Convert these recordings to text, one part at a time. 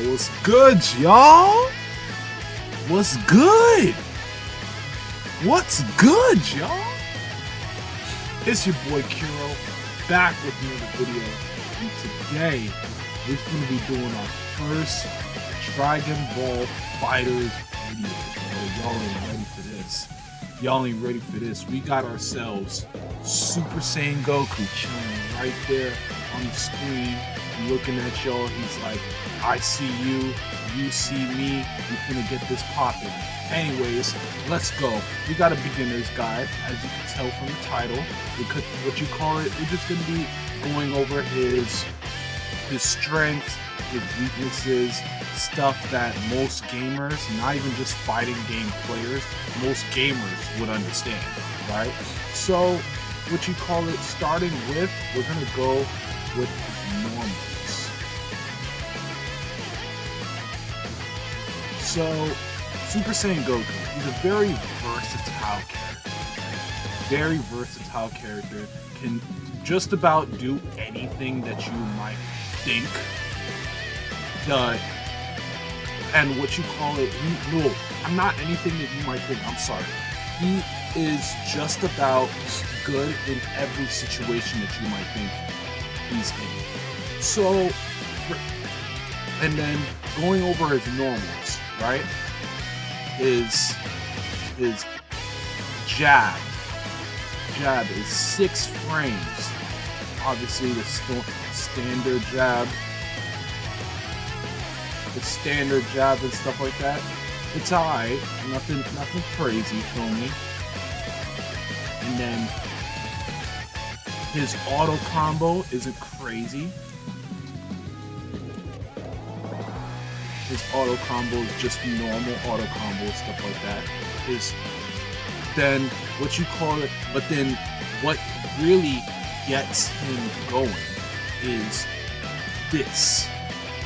What's good, y'all? What's good? What's good, y'all? It's your boy Kiro, back with another video, and today we're going to be doing our first Dragon Ball Fighterz video. Y'all ain't ready for this. Y'all ain't ready for this. We got ourselves Super Saiyan Goku chilling right there on the screen, looking at y'all. He's like, I see you, you see me, we finna get this popping. Anyways, let's go. We got a beginner's guide, as you can tell from the title. We're just gonna be going over his strengths, his weaknesses, stuff that most gamers, not even just fighting game players, most gamers would understand, right? So, starting with, we're gonna go with his normals. So, Super Saiyan Goku, he's a very versatile character. Very versatile character, can just about do anything that you might think. Not anything that you might think, I'm sorry. He is just about good in every situation that you might think he's in. So, and then going over his normals, right? His jab is 6 frames. Obviously, the standard jab and stuff like that. It's alright, nothing crazy, feel me? And then his auto combo isn't crazy. His auto combo is just normal auto combo, stuff like that. But then what really gets him going is this.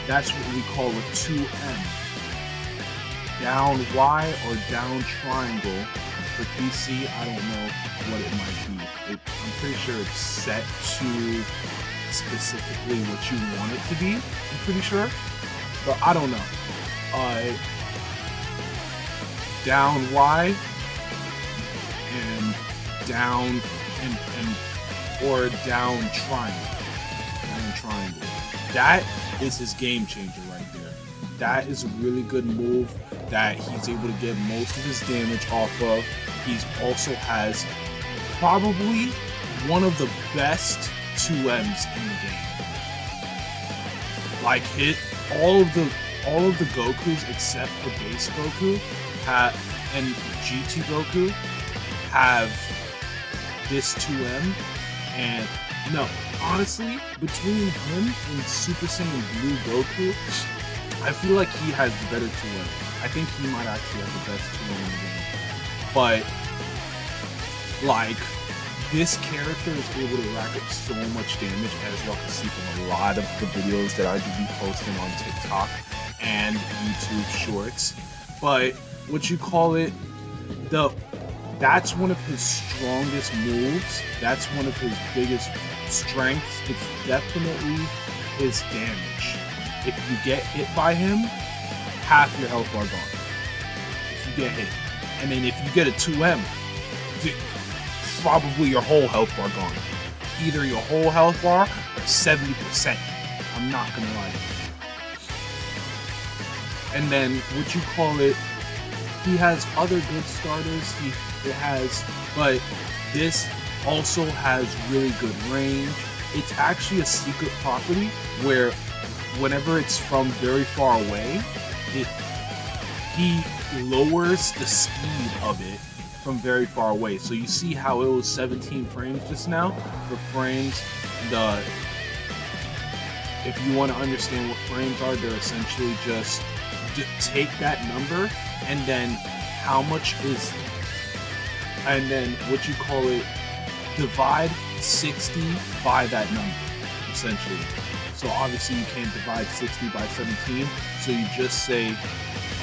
That's what we call a 2M. Down Y or down triangle. For PC, I don't know what it might be. I'm pretty sure it's set to specifically what you want it to be. I'm pretty sure. But I don't know. Down Y and down or down triangle. Down triangle. That is his game changer right there. That is a really good move that he's able to get most of his damage off of. He also has probably one of the best 2Ms in the game. Like all of the Gokus except for base Goku and GT Goku have this 2M, and no, honestly, between him and Super Saiyan Blue Goku, I feel like he has the better 2M. I think he might actually have the best 2M in the game. But, like, this character is able to rack up so much damage, as y'all can see from a lot of the videos that I do be posting on TikTok and YouTube Shorts. But, that's one of his strongest moves. That's one of his biggest strengths. It's definitely his damage. If you get hit by him, half your health bar gone. If you get hit. And then if you get a 2M, probably your whole health bar gone. Either your whole health bar or 70%. I'm not gonna lie. And then he has other good starters. But this also has really good range. It's actually a secret property where whenever it's from very far away, he lowers the speed of it from very far away. So you see how it was 17 frames just now? For frames, if you want to understand what frames are, they're essentially just take that number and then divide 60 by that number, essentially. So obviously you can't divide 60 by 17, so you just say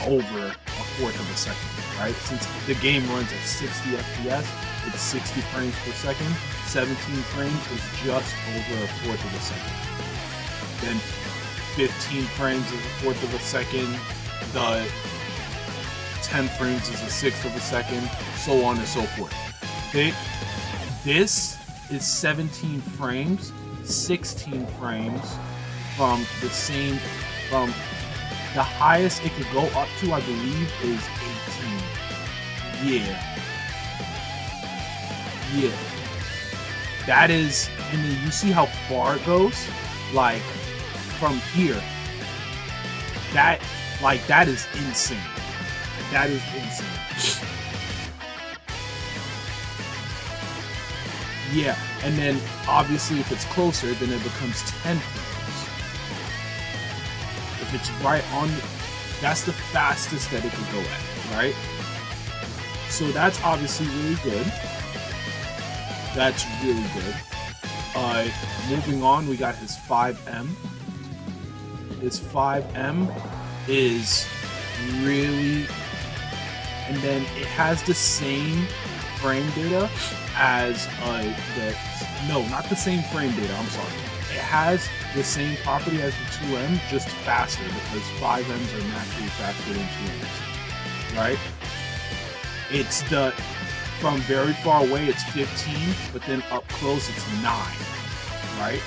over a fourth of a second, right? Since the game runs at 60 FPS, it's 60 frames per second. 17 frames is just over a fourth of a second. Then 15 frames is a fourth of a second, the 10 frames is a sixth of a second, so on and so forth. This is 17 frames, 16 frames from the highest it could go up to, I believe, is 18. Yeah. That is, and then you see how far it goes? Like, from here. That is insane. That is insane. Yeah, and then obviously if it's closer, then it becomes 10 frames. If it's right on, that's the fastest that it could go at, right? So that's obviously really good. That's really good. Moving on, we got his 5M. His 5M is really, and then it has the same frame data as not the same frame data, I'm sorry. It has the same property as the 2M, just faster, because 5Ms are naturally faster than 2Ms, right? It's from very far away it's 15, but then up close it's 9, right?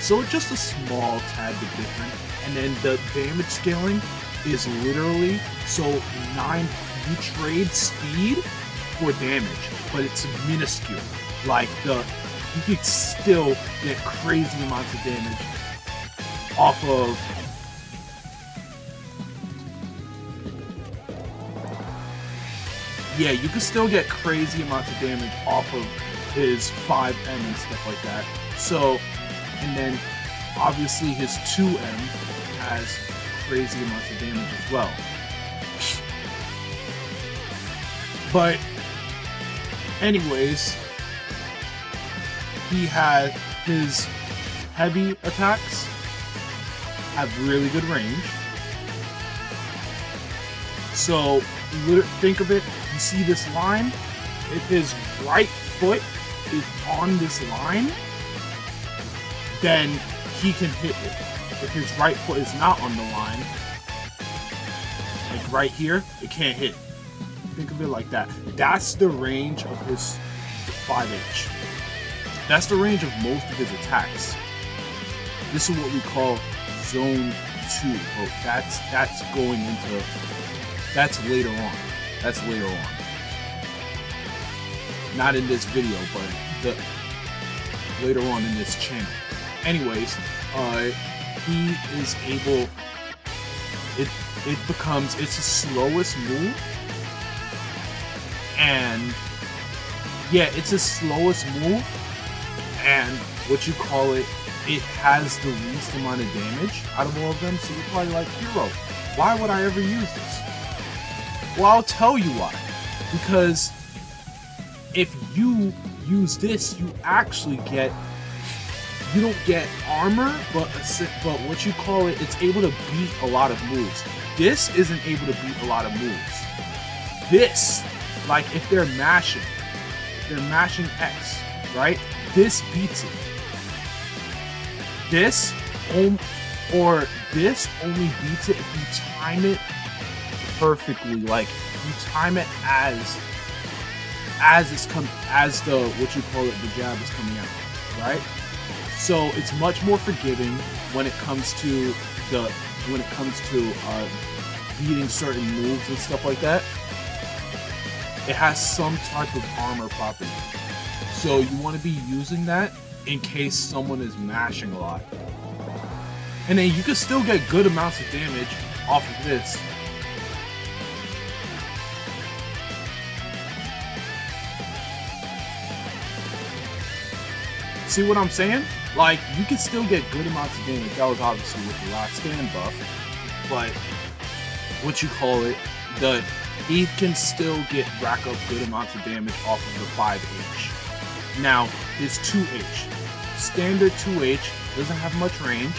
So it's just a small tad bit different. And then the damage scaling is literally, so 9, you trade speed for damage, but it's minuscule. Like you could still get crazy amounts of damage off of you can still get crazy amounts of damage off of his 5M and stuff like that. So, and then obviously his 2M has crazy amounts of damage as well. But anyways, he had his heavy attacks have really good range. So think of it, you see this line? If his right foot is on this line, then he can hit it. If his right foot is not on the line, like right here, it can't hit. Think of it like that. That's the range of his 5H. That's the range of most of his attacks. This is what we call zone 2. But that's going into, that's later on. That's later on. Not in this video, but later on in this channel. Anyways, he is able, it's the slowest move, and yeah, it's his slowest move, and what you call it, it has the least amount of damage out of all of them. So you're probably like, Hero, why would I ever use this? Well, I'll tell you why. Because if you use this, you actually get, you don't get armor, but what you call it, it's able to beat a lot of moves. This isn't able to beat a lot of moves. This, like if they're mashing X, right? This beats it. This only beats it if you time it perfectly. Like you time it as the what you call it, the jab is coming out, right? So it's much more forgiving when it comes to beating certain moves and stuff like that. It has some type of armor property, so you want to be using that in case someone is mashing a lot. And then you can still get good amounts of damage off of this. See what I'm saying? Like, you can still get good amounts of damage. That was obviously with the last stand buff. But, what you call it, he can still rack up good amounts of damage off of the 5H. Now, his 2H. Standard 2H doesn't have much range.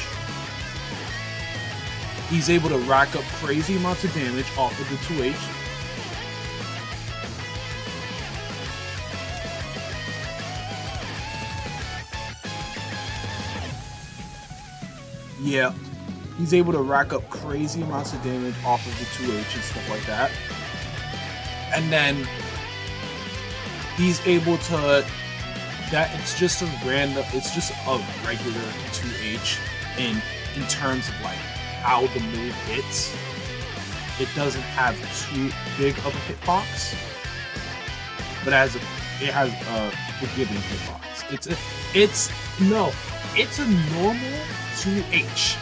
He's able to rack up crazy amounts of damage off of the 2H. Yeah, he's able to rack up crazy amounts of damage off of the 2H and stuff like that. And then he's able to, it's just a regular 2H in terms of like how the move hits. It doesn't have too big of a hitbox, but it has a forgiving hitbox. It's a normal 2H.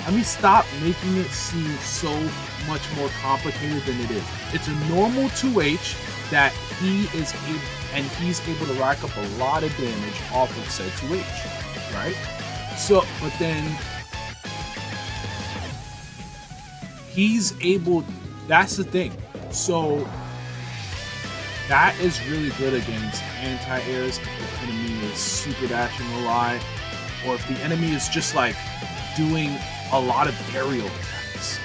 I mean, stop making it seem so much more complicated than it is. It's a normal 2H that he's able to rack up a lot of damage off of said 2H, right? So, but then he's able, that's the thing. So that is really good against anti-airs if the enemy is super dashing a lot, or if the enemy is just like doing a lot of aerial attacks.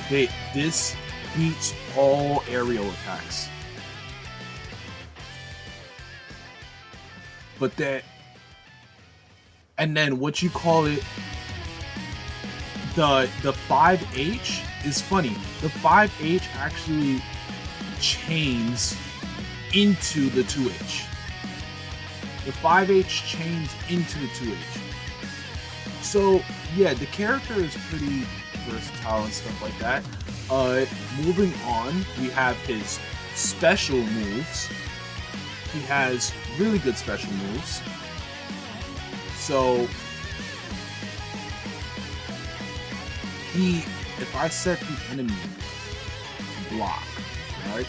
This beats all aerial attacks. But and then what you call it, the 5H is funny. The 5H actually chains into the 2H. The 5H chains into the 2H. So yeah, the character is pretty versatile and stuff like that. Moving on, we have his special moves. He has really good special moves. So if I set the enemy to block, right?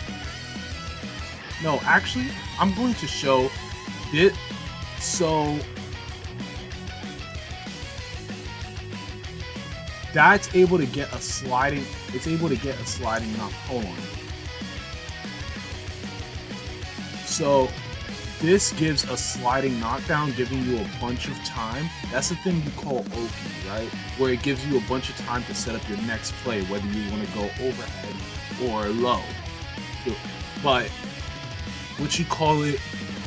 No, actually, I'm going to show it. So that's able to get a sliding. It's able to get a sliding knock. Hold on. So this gives a sliding knockdown, giving you a bunch of time. That's the thing you call Oki, right? Where it gives you a bunch of time to set up your next play, whether you want to go overhead or low. But what you call it,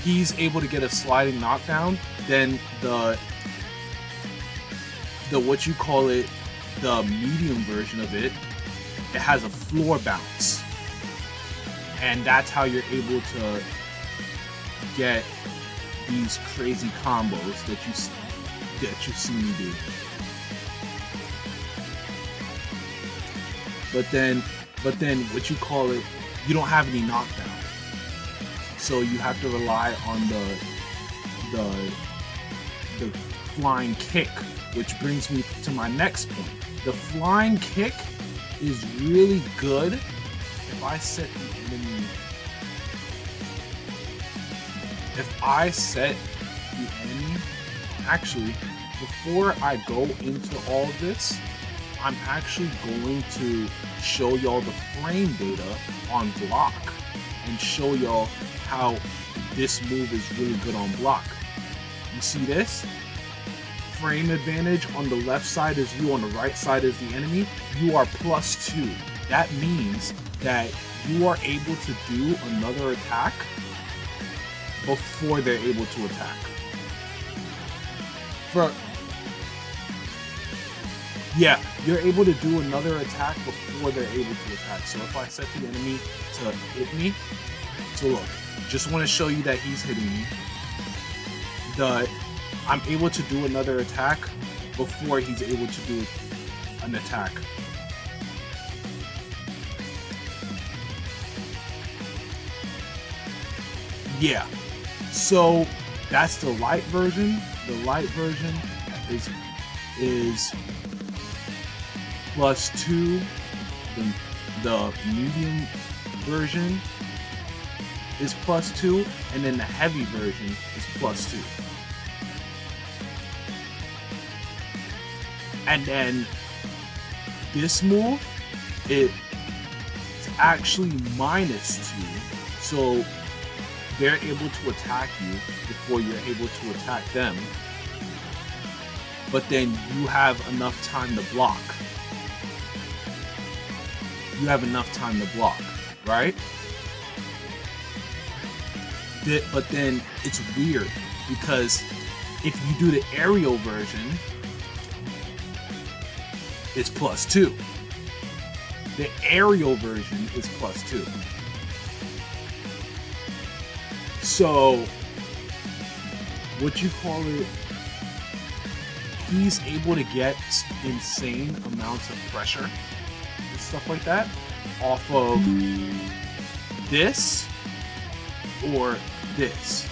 he's able to get a sliding knockdown. Then the what you call it, the medium version of it, it has a floor bounce, and that's how you're able to get these crazy combos that you see me do. But then what you call it, you don't have any knockdown, so you have to rely on the flying kick, which brings me to my next point. The flying kick is really good if I set the enemy. If I set the enemy, actually, before I go into all of this, I'm actually going to show y'all the frame data on block and show y'all how this move is really good on block. You see this? Frame advantage on the left side is you, on the right side is the enemy. You are +2. That means that you are able to do another attack before they're able to attack. Yeah, you're able to do another attack before they're able to attack. So if I set the enemy to hit me, so look, just want to show you that he's hitting me. I'm able to do another attack before he's able to do an attack. Yeah, so that's the light version. The light version is +2. The medium version is +2, and then the heavy version is +2. And then this move, it's actually -2, so they're able to attack you before you're able to attack them. But then you have enough time to block. You have enough time to block, right? But then it's weird, because if you do the aerial version, it's +2. The aerial version is +2. So, what you call it, he's able to get insane amounts of pressure and stuff like that off of this or this.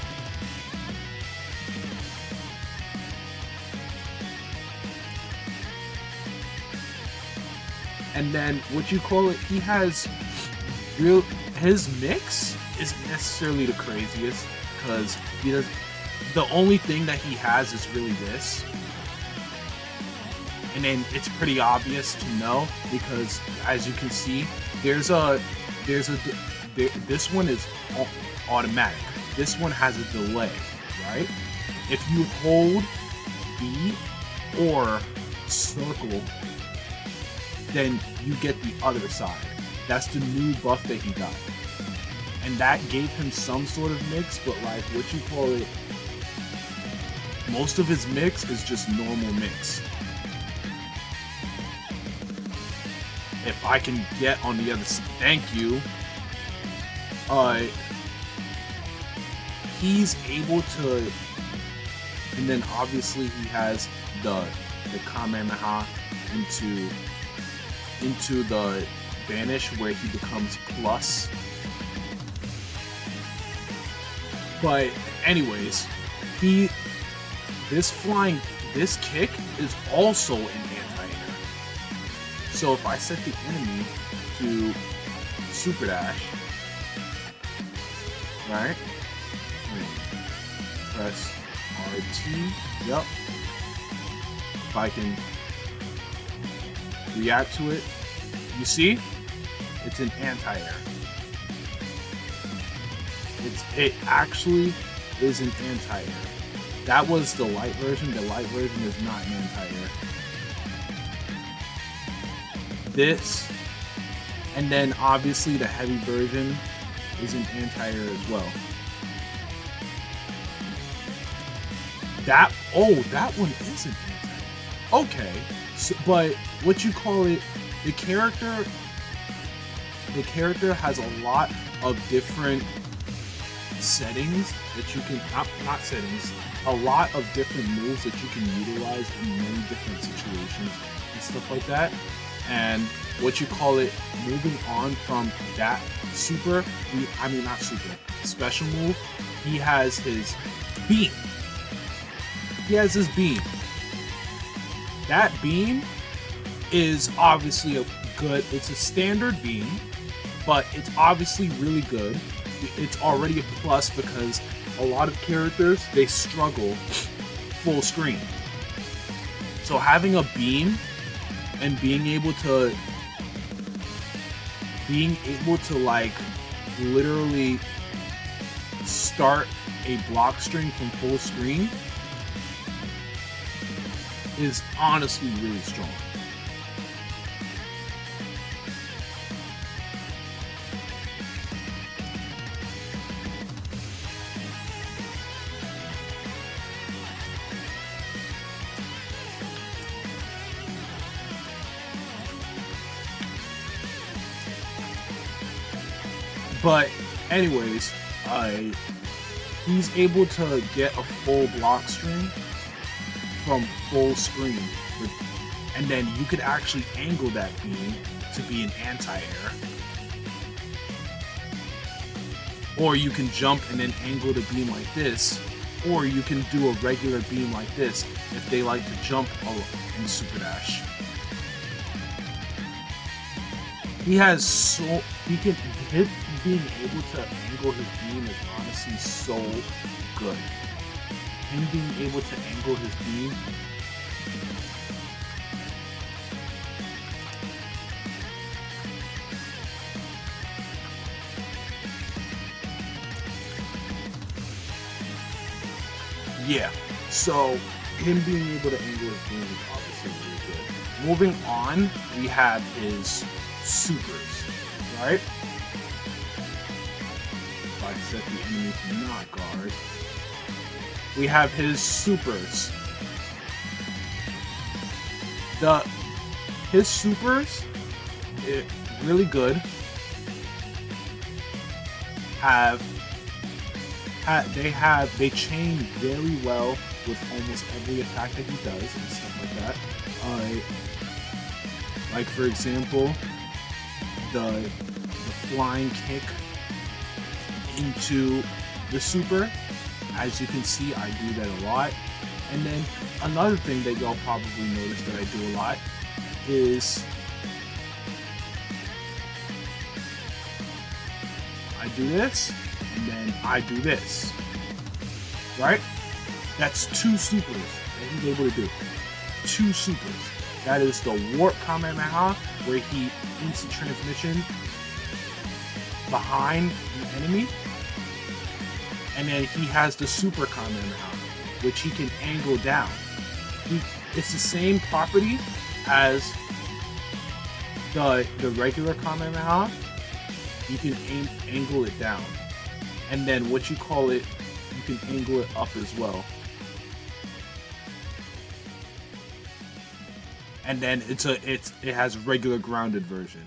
And then what you call it, he has his mix isn't necessarily the craziest, because he does, the only thing that he has is really this. And then it's pretty obvious to know, because as you can see, this one is automatic. This one has a delay, right? If you hold B or circle, then you get the other side. That's the new buff that he got. And that gave him some sort of mix, but like, what you call it, most of his mix is just normal mix. If I can get on the other side, thank you. He's able to, and then obviously he has the Kamehameha into the Vanish, where he becomes plus. But anyways, this kick is also an anti-air. So if I set the enemy to super dash, right? Press RT. Yep. If I can react to it, you see, it's an anti-air. It actually is an anti-air. That was the light version. The light version is not an anti-air. This, and then obviously the heavy version is an anti-air as well. That one is an anti-air. Okay, so, but what you call it, the character has a lot of different settings that you can, not settings, a lot of different moves that you can utilize in many different situations and stuff like that. And what you call it, moving on from that special move, he has his beam. That beam is obviously it's a standard beam, but it's obviously really good. It's already a plus because a lot of characters, they struggle full screen. So having a beam and being able to like literally start a block string from full screen is honestly really strong. But anyways, he's able to get a full block string from full screen, and then you could actually angle that beam to be an anti-air, or you can jump and then angle the beam like this, or you can do a regular beam like this if they like to jump in super dash. Being able to angle his beam is honestly so good. Him being able to angle his beam, yeah. So him being able to angle his beam is obviously really good. Moving on, we have his supers, right? If I set the enemy to not guard, we have his supers. his supers, really good. They chain very well with almost every attack that he does and stuff like that. Like for example, the flying kick into the super. As you can see, I do that a lot. And then another thing that y'all probably notice that I do a lot is I do this, and then I do this. Right? That's 2 supers that he's able to do. 2 supers. That is the Warp Kamehameha, where he instant transmission behind the enemy. And then he has the Super Kamehameha, which he can angle down. It's the same property as the regular Kamehameha. You can angle it down. And then what you call it, you can angle it up as well. And then it has regular grounded version.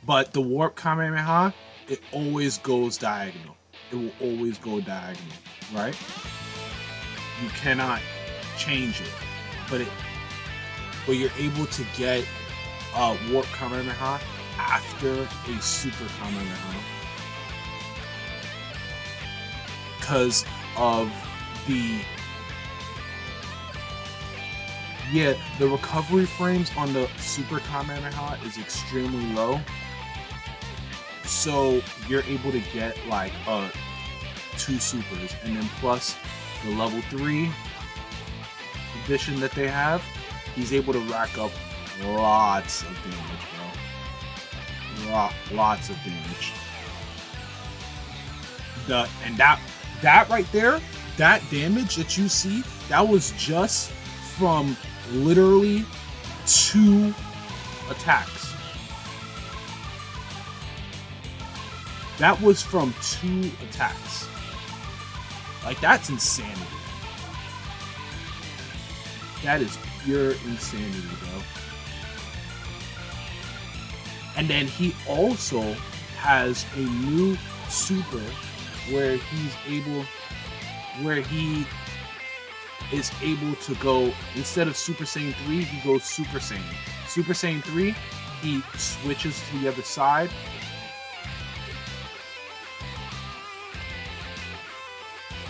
But the Warp Kamehameha, it always goes diagonal. It will always go diagonal, right? You cannot change it, but you're able to get Warp Kamehameha after a Super Kamehameha because of the recovery frames on the Super Kamehameha is extremely low. So you're able to get like 2 supers, and then plus the level 3 edition that they have, he's able to rack up lots of damage, bro. Lots of damage. That right there, that damage that you see, that was just from literally 2 attacks. That was from 2 attacks. Like, that's insanity. That is pure insanity, bro. And then he also has a new super where he is able to go, instead of Super Saiyan 3, he goes Super Saiyan. Super Saiyan 3, he switches to the other side.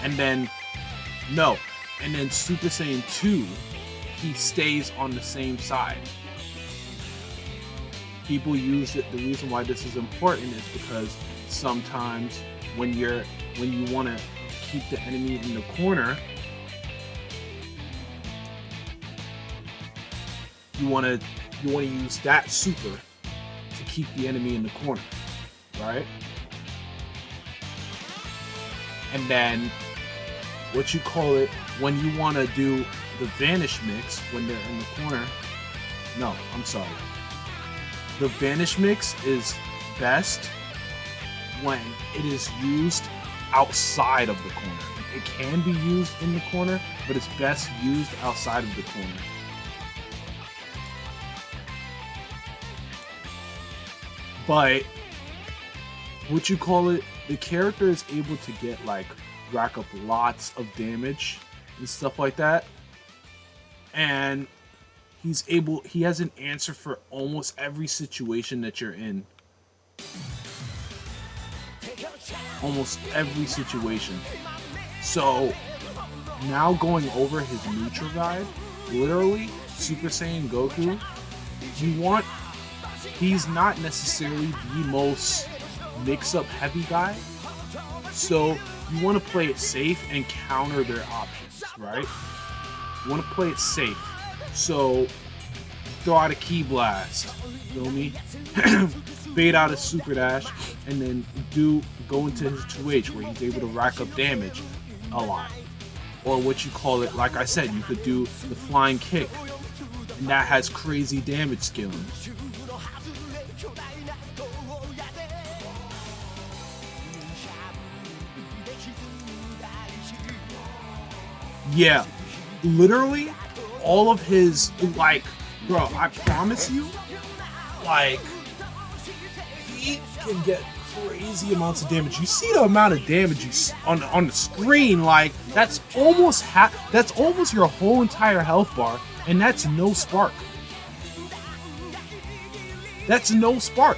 And then Super Saiyan 2, he stays on the same side. People use it, the reason why this is important is because sometimes when you want to keep the enemy in the corner, you want to use that super to keep the enemy in the corner, right? And then what you call it, when you want to do the vanish mix when they're in the corner, no, I'm sorry. The vanish mix is best when it is used outside of the corner. It can be used in the corner, but it's best used outside of the corner. But what you call it, the character is able to get rack up lots of damage and stuff like that. And he has an answer for almost every situation that you're in. Almost every situation. So now going over his neutral guide, literally Super Saiyan Goku, he's not necessarily the most mix-up heavy guy. So you want to play it safe and counter their options, right? You want to play it safe. So throw out a Ki Blast, feel me? Bait out a Super Dash, and then go into his 2H where he's able to rack up damage a lot. Or what you call it, like I said, you could do the flying kick, and that has crazy damage scaling. Yeah, literally all of his, Bro, I promise you, like, he can get crazy amounts of damage. You see the amount of damage on the screen, like, that's almost your whole entire health bar, and that's no spark. That's no spark.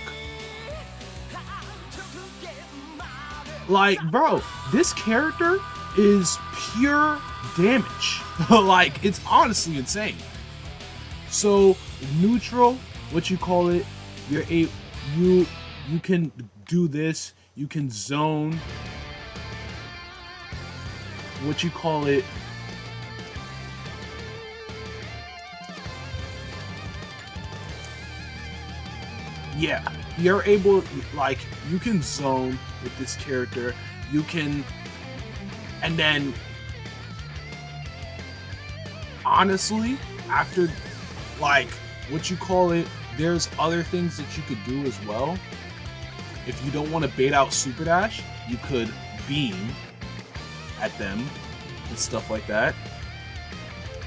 Like, bro, this character is pure damage. Like, it's honestly insane. So, neutral, what you call it, you can do this, you can zone, what you call it, yeah, you're able, like, you can zone with this character, you can, and then, honestly, after, like, what you call it, there's other things that you could do as well. If you don't want to bait out Super Dash, you could beam at them and stuff like that.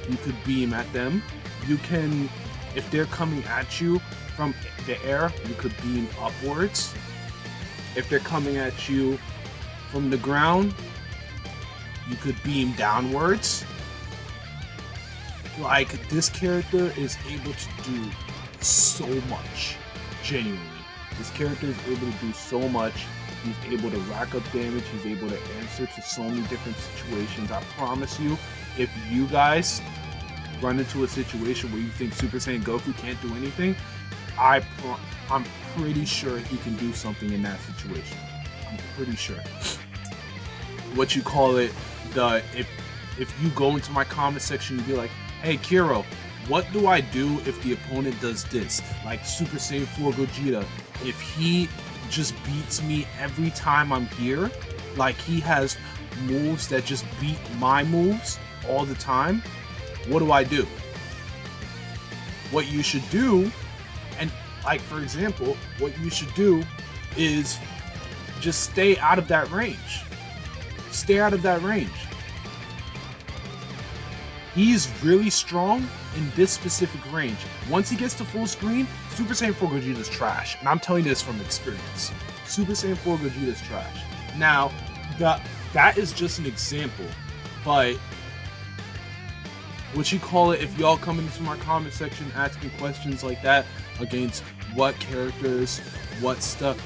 You could beam at them. You can, if they're coming at you from the air, you could beam upwards. If they're coming at you from the ground, you could beam downwards. Like, this character is able to do so much, genuinely. This character is able to do so much. He's able to rack up damage. He's able to answer to so many different situations. I promise you, if you guys run into a situation where you think Super Saiyan Goku can't do anything, I'm pretty sure he can do something in that situation. I'm pretty sure. What you call it, if you go into my comment section, you'd be like, hey, Kiro, what do I do if the opponent does this? Like Super Saiyan 4 Gogeta, if he just beats me every time I'm here, like he has moves that just beat my moves all the time, what do I do? What you should do, and like for example, what you should do is just stay out of that range. Stay out of that range. He's really strong in this specific range. Once he gets to full screen, Super Saiyan 4 Gogeta is trash. And I'm telling you this from experience. Super Saiyan 4 Gogeta is trash. Now, that is just an example. But, what you call it, if y'all come into my comment section asking questions like that against what characters, what stuff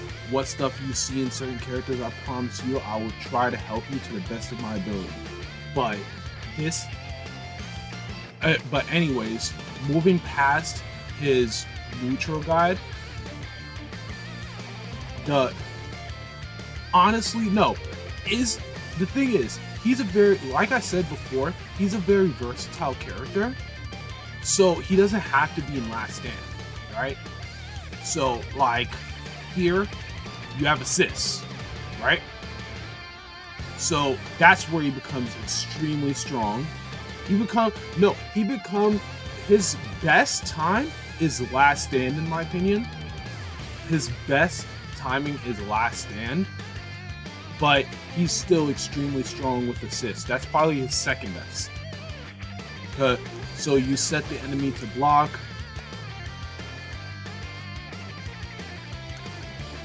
you see in certain characters, I promise you, I will try to help you to the best of my ability. But, but anyways, moving past his neutral guide, the thing is, he's a very, like I said before, he's a very versatile character, so he doesn't have to be in last stand, right? So, like, here, you have assists, right? So, that's where he becomes extremely strong. His best time is last stand, in my opinion. His best timing is last stand, but he's still extremely strong with assists. That's probably his second best. So you set the enemy to block,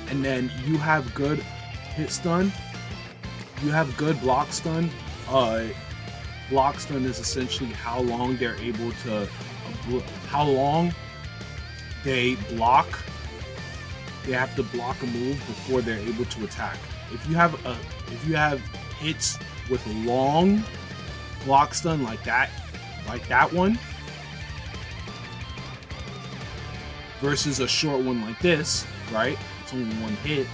and then you have good hit stun. You have good block stun. Block stun is essentially how long they're able to, how long they block. They have to block a move before they're able to attack. If you have hits with long block stun like that one, versus a short one like this, right? It's only one hit.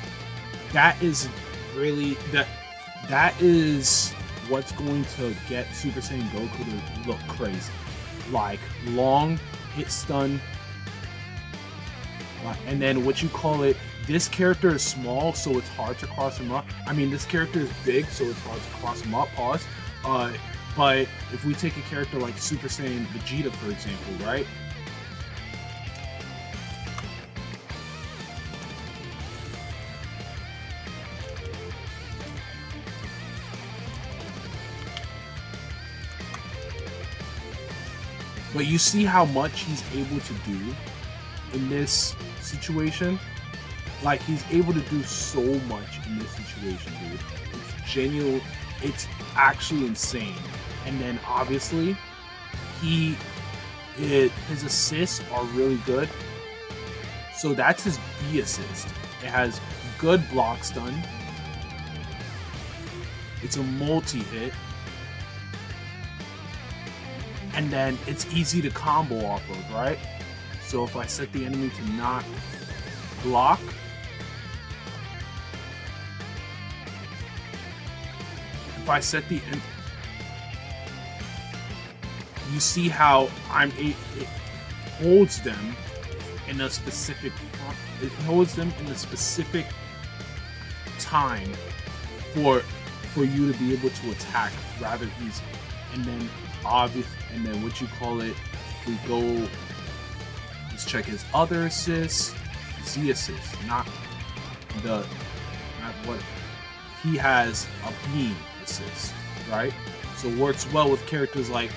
That is really that is what's going to get Super Saiyan Goku to look crazy. Like long hit stun, and then what you call it, this character is small, so it's hard to cross him up. I mean, this character is big, so it's hard to cross him up, pause. But if we take a character like Super Saiyan Vegeta, for example, right? But you see how much he's able to do in this situation? Like, he's able to do so much in this situation, dude. It's genuine. It's actually insane. And then, obviously, his assists are really good. So that's his B assist. It has good block stun. It's a multi-hit. And then it's easy to combo off of, right? So if I set the enemy to not block, if I set the, you see how it holds them in a specific, it holds them in a specific time for you to be able to attack rather easily. And then what you call it, if we go, let's check his other assists, Z assists, not what, he has a beam assist, right? So it works well with characters like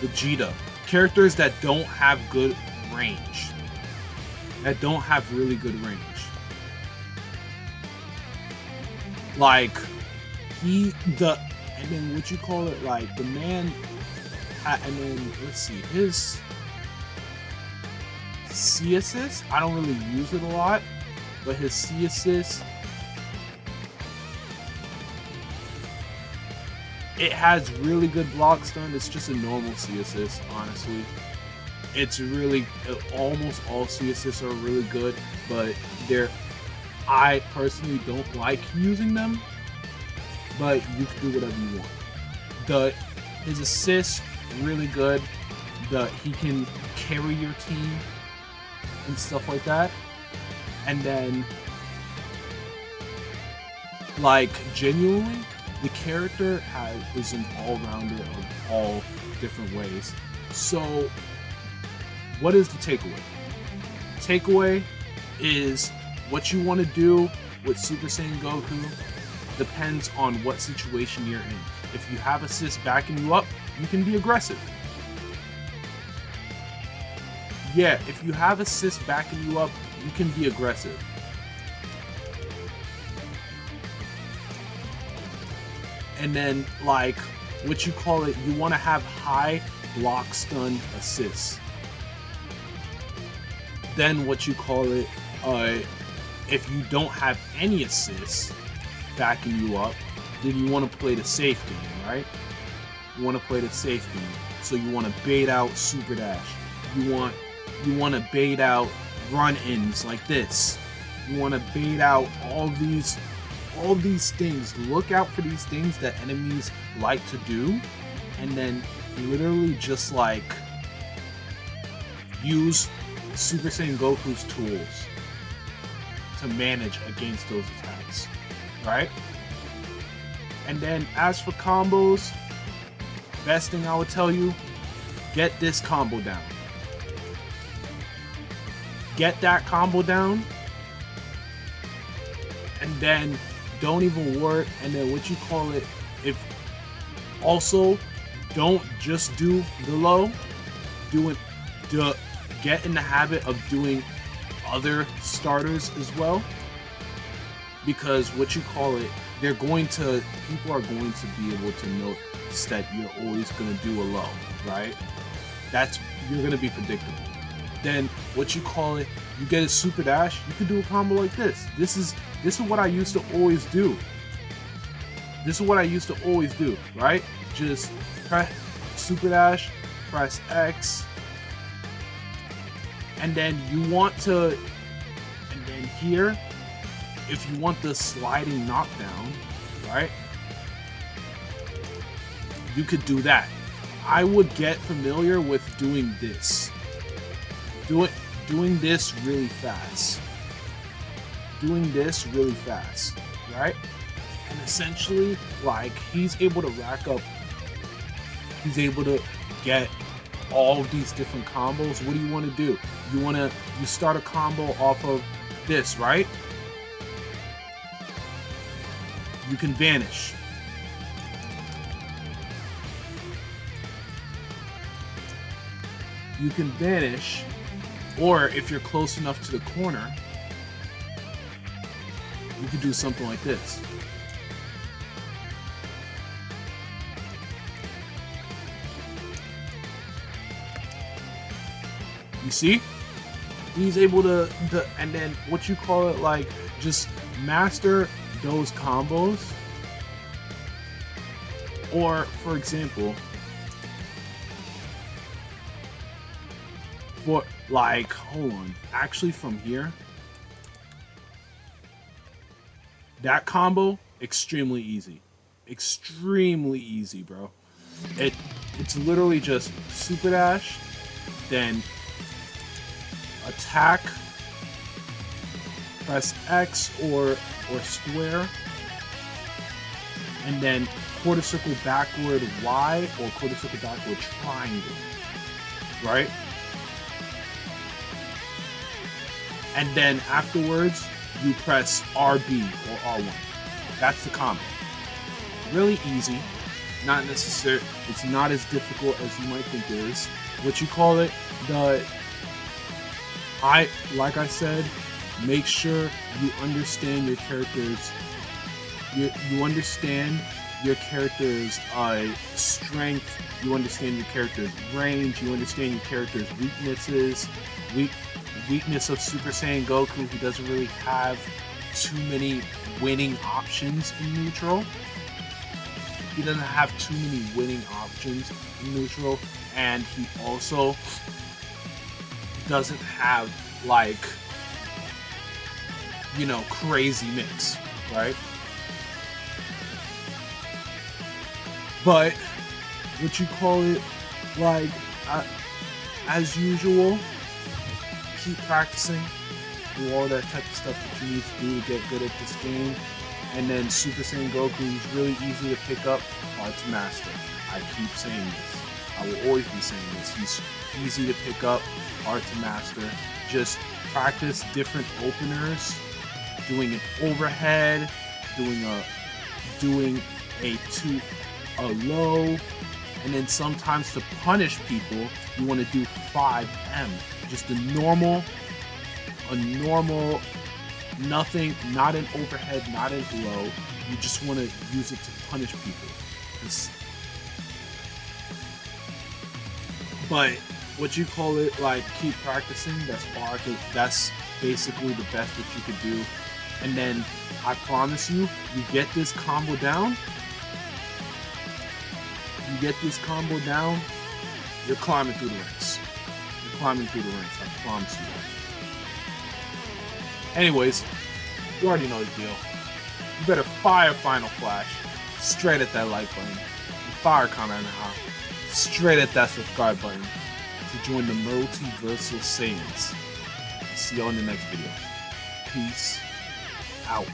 Vegeta, characters that don't have good range, that don't have really good range. Like, and then what you call it, like, the man, and then, let's see, his C assist, I don't really use it a lot, but his C assist, it has really good block stun. It's just a normal C assist, honestly. It's really, almost all C assists are really good, but I personally don't like using them, but you can do whatever you want. His assists, really good. He can carry your team and stuff like that. And then, like, genuinely, the character is an all-rounder of all different ways. So, what is the takeaway? Takeaway is what you want to do with Super Saiyan Goku depends on what situation you're in. If you have assists backing you up, you can be aggressive. Yeah, if you have assists backing you up, you can be aggressive. And then, like, what you call it, you want to have high block stun assists. Then what you call it, if you don't have any assists backing you up, then you want to play the safe game, right? You want to play the safe game. So you want to bait out super dash. You want to bait out run-ins like this. You want to bait out all these things. Look out for these things that enemies like to do, and then literally just like use Super Saiyan Goku's tools to manage against those attacks, right? And then as for combos, best thing I would tell you, get this combo down. Get that combo down, and then don't even worry. And then what you call it, if also don't just do the low, get in the habit of doing other starters as well, because what you call it, people are going to be able to notice that you're always going to do a low, right? You're going to be predictable. Then what you call it, you get a super dash, you can do a combo like this. This is what I used to always do. Right? Just press super dash, press X, and then here, if you want the sliding knockdown, right? You could do that. I would get familiar with doing this. Doing this really fast. Right? And essentially, like, he's able to get all of these different combos. What do you want to do? You start a combo off of this, right? You can vanish. you can vanish, or if you're close enough to the corner, you can do something like this. You see? He's able to and then what you call it, like, just master those combos. Or, for example, for, like, hold on, actually from here, that combo, extremely easy. Extremely easy, bro. It's literally just super dash, then attack, press X or square, and then quarter circle backward Y or quarter circle backward triangle, right? And then afterwards, you press RB or R1. That's the combo. Really easy. Not necessary. It's not as difficult as you might think it is. What you call it, like I said, make sure you understand your characters. You understand your character's strength. You understand your character's range. You understand your character's weaknesses. Weakness of Super Saiyan Goku, he doesn't really have too many winning options in neutral. He doesn't have too many winning options in neutral, and he also doesn't have, like, you know, crazy mix, right? But what you call it, like, as usual, keep practicing, do all that type of stuff that you need to do to get good at this game. And then Super Saiyan Goku is really easy to pick up, hard to master. I keep saying this. I will always be saying this. He's easy to pick up, hard to master. Just practice different openers, doing an overhead, doing a low, and then sometimes to punish people, you want to do 5M. Just a normal, nothing, not an overhead, not a low. You just want to use it to punish people. But what you call it, like, keep practicing. That's basically the best that you could do. And then I promise you, you get this combo down. You're climbing through the ranks. I promise you that. Anyways, you already know the deal. You better fire Final Flash straight at that like button. Fire Kamehameha straight at that subscribe button to join the multiversal Saiyans. See y'all in the next video. Peace out.